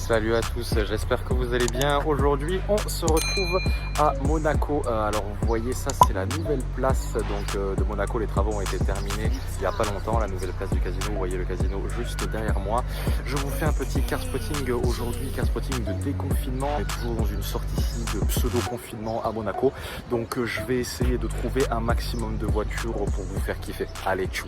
Salut à tous, j'espère que vous allez bien. Aujourd'hui on se retrouve à Monaco. Alors vous voyez, ça c'est la nouvelle place de Monaco. Les travaux ont été terminés il n'y a pas longtemps, la nouvelle place du casino. Vous voyez le casino juste derrière moi. Je vous fais un petit car spotting aujourd'hui, car spotting de déconfinement. On est toujours dans une sorte ici de pseudo-confinement à Monaco. Donc je vais essayer de trouver un maximum de voitures pour vous faire kiffer. Allez, tchou.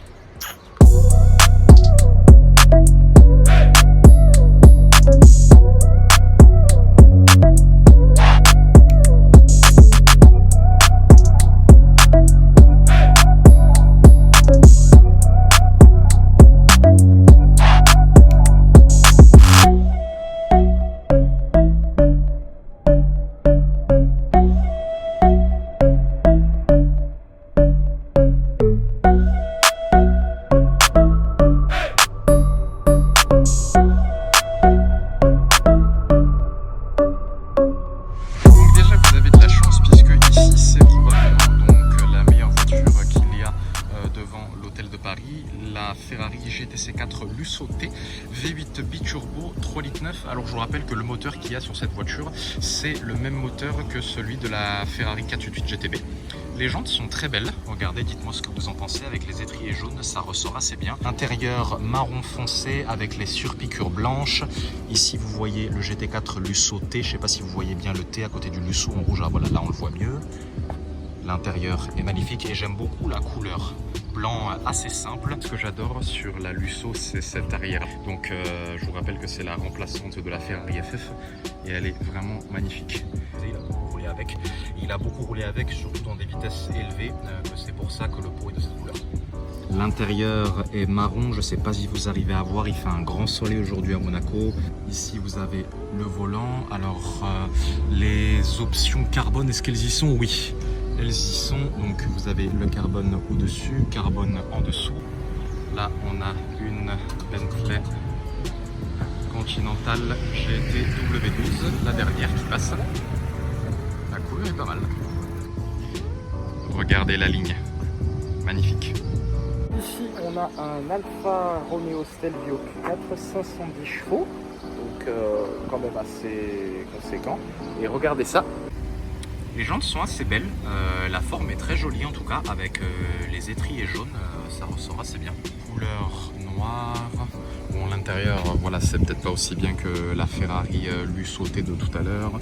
La Ferrari GTC4 Lusso T V8 biturbo 3,9 litres. Alors je vous rappelle que le moteur qu'il y a sur cette voiture, c'est le même moteur que celui de la Ferrari 488 GTB. Les jantes sont très belles, regardez, dites-moi ce que vous en pensez. Avec les étriers jaunes, ça ressort assez bien. Intérieur marron foncé avec les surpiqûres blanches. Ici vous voyez le GT4 Lusso T, je ne sais pas si vous voyez bien le T à côté du Lusso en rouge. Ah voilà, là on le voit mieux. L'intérieur est magnifique et j'aime beaucoup la couleur blanc assez simple. Ce que j'adore sur la Lusso, c'est cette arrière. Donc je vous rappelle que c'est la remplaçante de la Ferrari FF et elle est vraiment magnifique. Il a beaucoup roulé avec. Il a beaucoup roulé avec, surtout dans des vitesses élevées. C'est pour ça que le pot est de cette couleur. L'intérieur est marron, je ne sais pas si vous arrivez à voir, il fait un grand soleil aujourd'hui à Monaco. Ici vous avez le volant. Alors les options carbone, est-ce qu'elles y sont? Oui. Elles y sont, donc vous avez le carbone au-dessus, carbone en dessous. Là, on a une Bentley Continental GT W12, la dernière qui passe. La couleur est pas mal. Regardez la ligne, magnifique. Ici, on a un Alfa Romeo Stelvio 4 510 chevaux, donc quand même assez conséquent. Et regardez ça. Les jantes sont assez belles, la forme est très jolie en tout cas, avec les étriers jaunes, ça ressort assez bien. Couleur noire, bon l'intérieur, voilà, c'est peut-être pas aussi bien que la Ferrari Lusso T de tout à l'heure.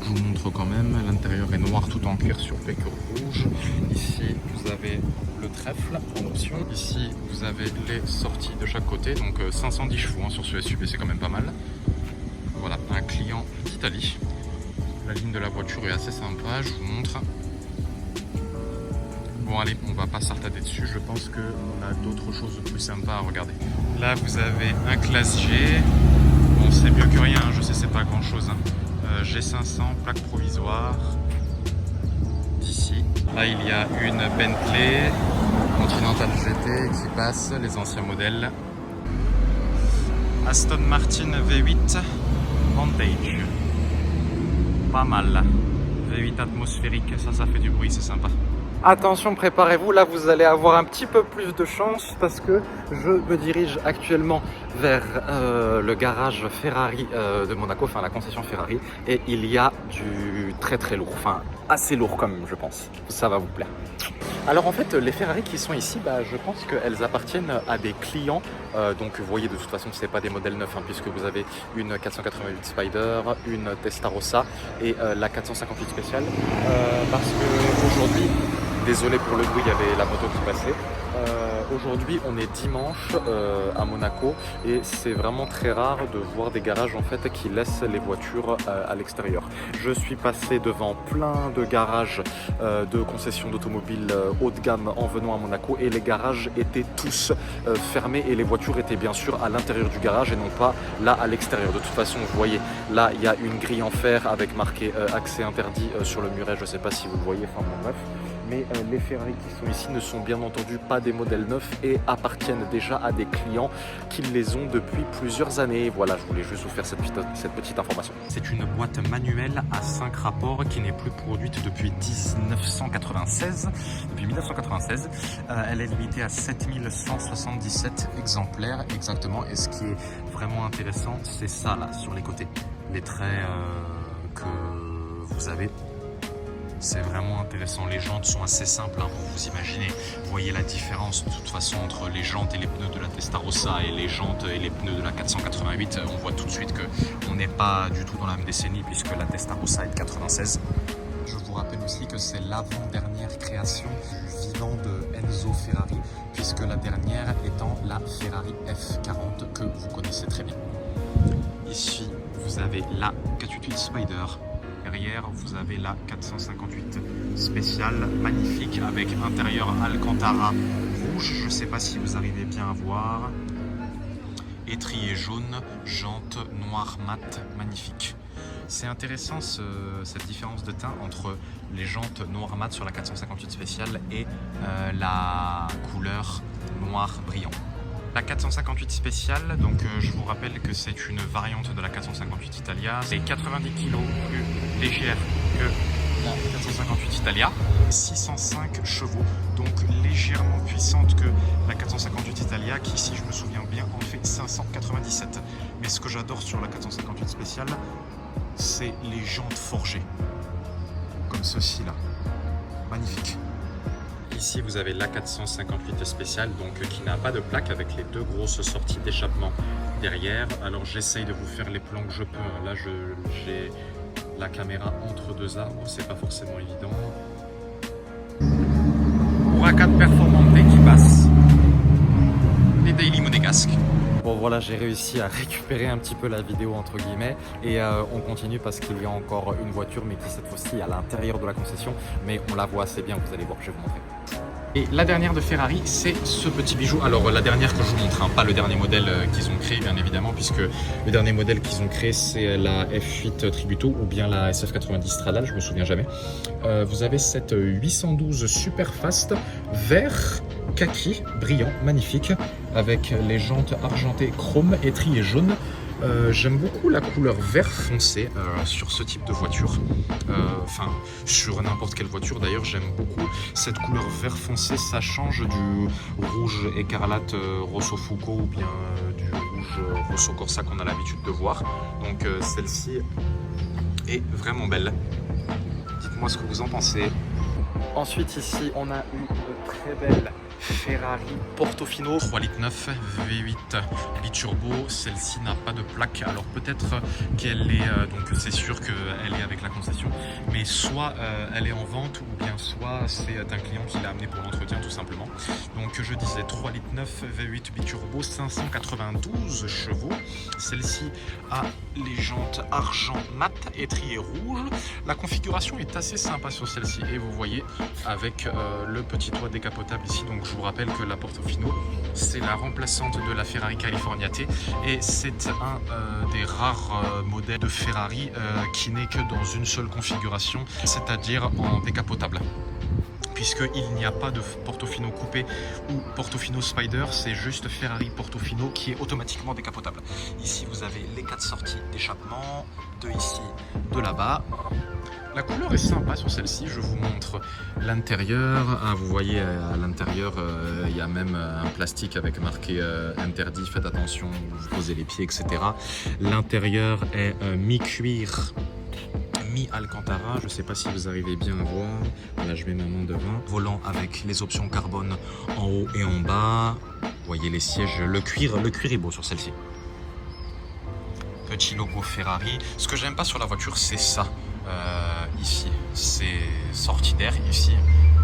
Je vous montre quand même, l'intérieur est noir tout en cuir sur pécure rouge. Ici vous avez le trèfle en option. Ici vous avez les sorties de chaque côté, donc 510 chevaux hein, sur ce SUV, c'est quand même pas mal. Voilà, un client d'Italie. La ligne de la voiture est assez sympa, je vous montre. Bon allez, on va pas s'attarder dessus, je pense qu'on a d'autres choses plus sympas à regarder. Là vous avez un classe G, bon c'est mieux que rien, je sais c'est pas grand chose. Hein. G500, plaque provisoire, d'ici. Là il y a une Bentley Continental GT qui passe, les anciens modèles. Aston Martin V8 Vantage. Pas mal. V8 atmosphérique, ça fait du bruit, c'est sympa. Attention, préparez-vous, là vous allez avoir un petit peu plus de chance parce que je me dirige actuellement vers le garage Ferrari de Monaco, enfin la concession Ferrari, et il y a du très lourd, enfin assez lourd quand même je pense, ça va vous plaire. Alors en fait les Ferrari qui sont ici, je pense qu'elles appartiennent à des clients, donc vous voyez de toute façon c'est pas des modèles neufs hein, puisque vous avez une 488 Spider, une Testarossa et la 458 spéciale, parce que aujourd'hui, désolé pour le bruit, il y avait la moto qui passait. Aujourd'hui on est dimanche à Monaco et c'est vraiment très rare de voir des garages en fait qui laissent les voitures à l'extérieur. Je suis passé devant plein de garages de concessions d'automobiles haut de gamme en venant à Monaco et les garages étaient tous fermés et les voitures étaient bien sûr à l'intérieur du garage et non pas là à l'extérieur. De toute façon vous voyez là il y a une grille en fer avec marqué accès interdit sur le muret, je ne sais pas si vous le voyez, enfin bon bref. Mais les Ferrari qui sont ici ne sont bien entendu pas des modèles neufs et appartiennent déjà à des clients qui les ont depuis plusieurs années. Voilà, je voulais juste vous faire cette petite information. C'est une boîte manuelle à 5 rapports qui n'est plus produite depuis 1996. Depuis 1996, elle est limitée à 7177 exemplaires exactement. Et ce qui est vraiment intéressant, c'est ça là sur les côtés, les traits que vous avez. C'est vraiment intéressant. Les jantes sont assez simples, hein, pour vous imaginer. Vous voyez la différence de toute façon entre les jantes et les pneus de la Testarossa et les jantes et les pneus de la 488. On voit tout de suite qu'on n'est pas du tout dans la même décennie puisque la Testarossa est de 96. Je vous rappelle aussi que c'est l'avant-dernière création du vivant de Enzo Ferrari, puisque la dernière étant la Ferrari F40 que vous connaissez très bien. Ici, vous avez la 488 Spider. Derrière, vous avez la 458 spéciale, magnifique, avec intérieur Alcantara rouge. Je ne sais pas si vous arrivez bien à voir. Étrier jaune, jante noir mat, magnifique. C'est intéressant cette différence de teint entre les jantes noir mat sur la 458 spéciale et la couleur noir brillant. La 458 spéciale, donc je vous rappelle que c'est une variante de la 458 Italia. C'est 90 kg plus légère que la 458 Italia. 605 chevaux, donc légèrement puissante que la 458 Italia, qui, si je me souviens bien, en fait 597. Mais ce que j'adore sur la 458 spéciale, c'est les jantes forgées, comme ceci là. Magnifique. Ici, vous avez la 458 spéciale, donc qui n'a pas de plaque, avec les deux grosses sorties d'échappement derrière. Alors, j'essaye de vous faire les plans que je peux. Là, j'ai la caméra entre deux arbres, c'est pas forcément évident. Huracan Performante qui passe. Les Daily Monégasques. Bon voilà, j'ai réussi à récupérer un petit peu la vidéo entre guillemets et on continue parce qu'il y a encore une voiture mais qui cette fois-ci est à l'intérieur de la concession, mais on la voit assez bien, vous allez voir, je vais vous montrer. Et la dernière de Ferrari, c'est ce petit bijou. Alors la dernière que je vous montre, hein, pas le dernier modèle qu'ils ont créé bien évidemment, puisque le dernier modèle qu'ils ont créé c'est la F8 Tributo ou bien la SF90 Stradale, je me souviens jamais. Vous avez cette 812 Super Fast vert kaki, brillant, magnifique, avec les jantes argentées chrome, étrier jaune. J'aime beaucoup la couleur vert foncé sur ce type de voiture, enfin sur n'importe quelle voiture d'ailleurs. J'aime beaucoup cette couleur vert foncé, ça change du rouge écarlate Rosso-Fuoco ou bien du rouge Rosso Corsa qu'on a l'habitude de voir. Donc celle-ci est vraiment belle. Dites-moi ce que vous en pensez. Ensuite ici on a une très belle Ferrari Portofino 3,9 litres V8 biturbo. Celle-ci n'a pas de plaque, alors peut-être qu'elle est, donc c'est sûr qu'elle est avec la concession, mais soit elle est en vente ou bien soit c'est un client qui l'a amené pour l'entretien tout simplement. Donc je disais 3,9 litres V8 biturbo, 592 chevaux. Celle-ci a les jantes argent mat, étrier rouge. La configuration est assez sympa sur celle-ci et vous voyez avec le petit toit décapotable ici. Donc je vous rappelle que la Portofino c'est la remplaçante de la Ferrari Californiate et c'est un des rares modèles de Ferrari qui n'est que dans une seule configuration, c'est-à-dire en décapotable, puisqu'il n'y a pas de Portofino coupé ou Portofino Spider, c'est juste Ferrari Portofino qui est automatiquement décapotable. Ici vous avez les 4 sorties d'échappement, de ici, de là-bas. La couleur est sympa sur celle-ci, je vous montre l'intérieur. Ah, vous voyez à l'intérieur, il y a même un plastique avec marqué interdit, faites attention, vous posez les pieds, etc. L'intérieur est mi-cuir, mi-Alcantara, je ne sais pas si vous arrivez bien à voir. Là, je mets ma main devant. Volant avec les options carbone en haut et en bas. Vous voyez les sièges, le cuir est beau sur celle-ci. Petit logo Ferrari. Ce que j'aime pas sur la voiture, c'est ça. Ici, c'est sortie d'air. Ici,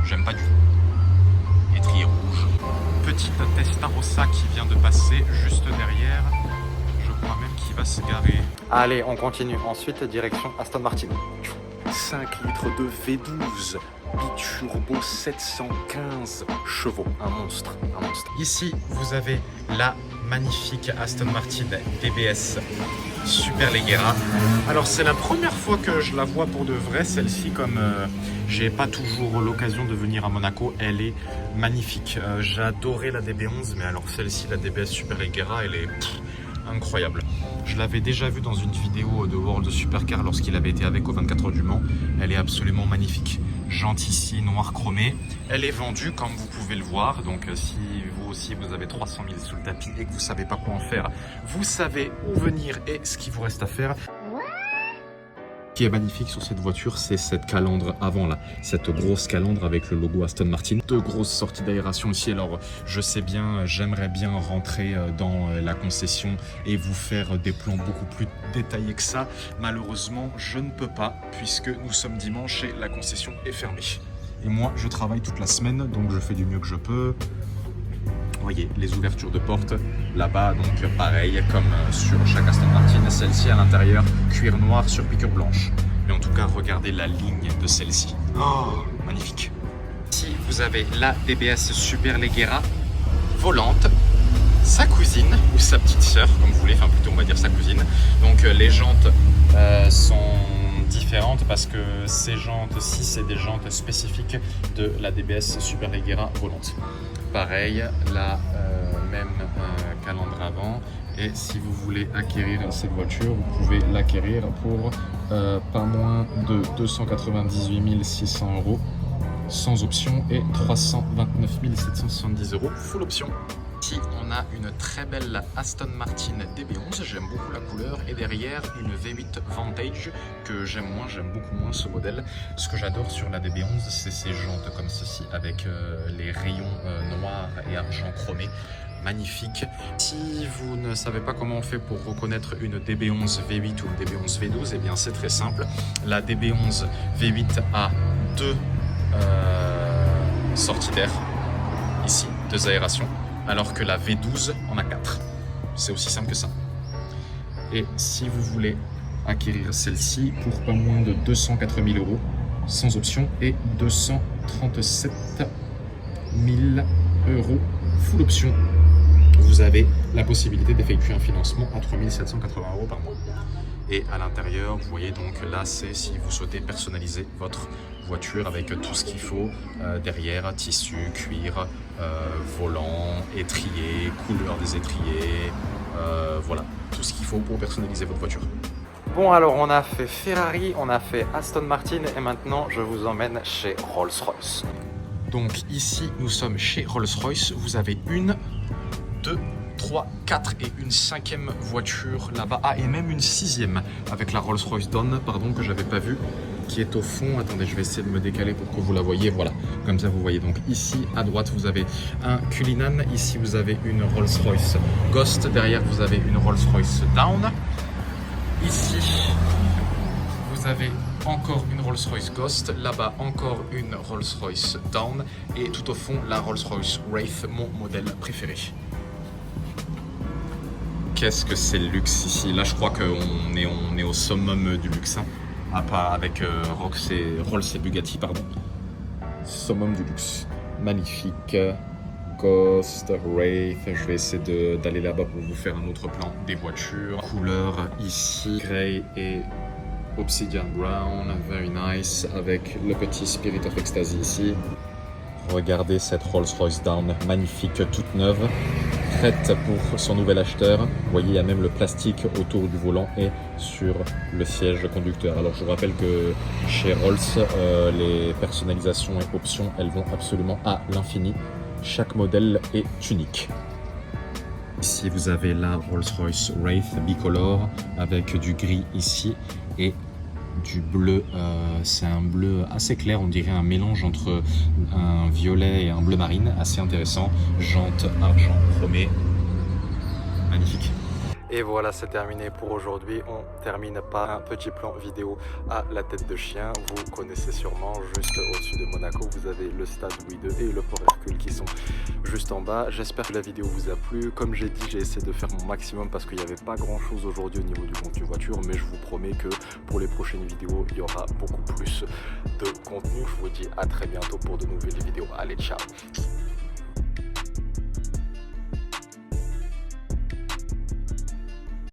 j'aime pas du tout. Étrier rouge. Petite Testarossa qui vient de passer juste derrière. Je crois même qu'il va se garer. Allez, on continue. Ensuite, direction Aston Martin. 5 litres de V12. Biturbo 715 chevaux, un monstre, un monstre. Ici, vous avez la magnifique Aston Martin DBS Superleggera. Alors c'est la première fois que je la vois pour de vrai, celle-ci, comme J'ai pas toujours l'occasion de venir à Monaco. Elle est magnifique. J'adorais la DB11, mais alors celle-ci, la DBS Superleggera, elle est incroyable. Je l'avais déjà vue dans une vidéo de World Supercar lorsqu'il avait été avec aux 24 heures du Mans. Elle est absolument magnifique. Jante ici, noir chromé. Elle est vendue comme vous pouvez le voir. Donc si vous aussi vous avez 300 000 sous le tapis et que vous ne savez pas quoi en faire, vous savez où venir et ce qu'il vous reste à faire. Ce qui est magnifique sur cette voiture, c'est cette calandre avant là, cette grosse calandre avec le logo Aston Martin. Deux grosses sorties d'aération ici. Alors je sais bien, j'aimerais bien rentrer dans la concession et vous faire des plans beaucoup plus détaillés que ça. Malheureusement, je ne peux pas puisque nous sommes dimanche et la concession est fermée. Et moi, je travaille toute la semaine, donc je fais du mieux que je peux. Vous voyez les ouvertures de porte là-bas, donc pareil comme sur chaque Aston Martin, celle-ci à l'intérieur cuir noir sur piqûre blanche. Mais en tout cas, regardez la ligne de celle-ci. Oh, magnifique. Ici, vous avez la DBS Superleggera volante, sa cousine ou sa petite sœur, comme vous voulez, enfin plutôt on va dire sa cousine. Donc les jantes sont différentes parce que ces jantes-ci, c'est des jantes spécifiques de la DBS Superleggera volante. Pareil, la même calandre avant. Et si vous voulez acquérir cette voiture, vous pouvez l'acquérir pour pas moins de 298 600 € sans option et 329 770 € full option. Ici, on a une très belle Aston Martin DB11, j'aime beaucoup la couleur, et derrière une V8 Vantage que j'aime beaucoup moins ce modèle. Ce que j'adore sur la DB11, c'est ces jantes comme ceci avec les rayons noirs et argent chromé. Magnifique. Si vous ne savez pas comment on fait pour reconnaître une DB11 V8 ou une DB11 V12, eh bien c'est très simple. La DB11 V8 a deux sorties d'air, ici, deux aérations, alors que la V12 en a 4. C'est aussi simple que ça. Et si vous voulez acquérir celle-ci pour pas moins de 204 000 € sans option et 237 000 € full option, vous avez la possibilité d'effectuer un financement à 3 780 € par mois. Et à l'intérieur, vous voyez donc là, c'est si vous souhaitez personnaliser votre voiture avec tout ce qu'il faut derrière, tissu, cuir, volant, étrier, couleur des étriers, voilà, tout ce qu'il faut pour personnaliser votre voiture. Bon, alors on a fait Ferrari, on a fait Aston Martin et maintenant je vous emmène chez Rolls-Royce. Donc ici, nous sommes chez Rolls-Royce. Vous avez une, deux, 3, 4 et une 5e voiture là-bas. Ah, et même une 6e avec la Rolls-Royce Dawn, pardon, que j'avais pas vue, qui est au fond. Attendez, je vais essayer de me décaler pour que vous la voyez. Voilà, comme ça vous voyez. Donc ici, à droite, vous avez un Cullinan. Ici, vous avez une Rolls-Royce Ghost. Derrière, vous avez une Rolls-Royce Dawn. Ici, vous avez encore une Rolls-Royce Ghost. Là-bas, encore une Rolls-Royce Dawn. Et tout au fond, la Rolls-Royce Wraith, mon modèle préféré. Qu'est-ce que c'est le luxe ici? Là, je crois qu'on est au summum du luxe, hein. Ah, pas avec Rolls et Bugatti, pardon. Summum du luxe. Magnifique. Ghost, Wraith. Je vais essayer d'aller là-bas pour vous faire un autre plan des voitures. Couleur ici, Grey et Obsidian Brown. Very nice. Avec le petit Spirit of Ecstasy ici. Regardez cette Rolls-Royce Dawn, magnifique, toute neuve, prête pour son nouvel acheteur. Vous voyez, il y a même le plastique autour du volant et sur le siège conducteur. Alors je vous rappelle que chez Rolls, les personnalisations et options, elles vont absolument à l'infini. Chaque modèle est unique. Ici, vous avez la Rolls-Royce Wraith bicolore avec du gris ici et du bleu, c'est un bleu assez clair, on dirait un mélange entre un violet et un bleu marine, assez intéressant. Jantes argent chromé, magnifique. Et voilà, c'est terminé pour aujourd'hui. On termine par un petit plan vidéo à la tête de chien. Vous connaissez sûrement, juste au-dessus de Monaco, vous avez le stade Louis II et le port Hercule qui sont juste en bas. J'espère que la vidéo vous a plu. Comme j'ai dit, j'ai essayé de faire mon maximum parce qu'il n'y avait pas grand-chose aujourd'hui au niveau du contenu voiture. Mais je vous promets que pour les prochaines vidéos, il y aura beaucoup plus de contenu. Je vous dis à très bientôt pour de nouvelles vidéos. Allez, ciao!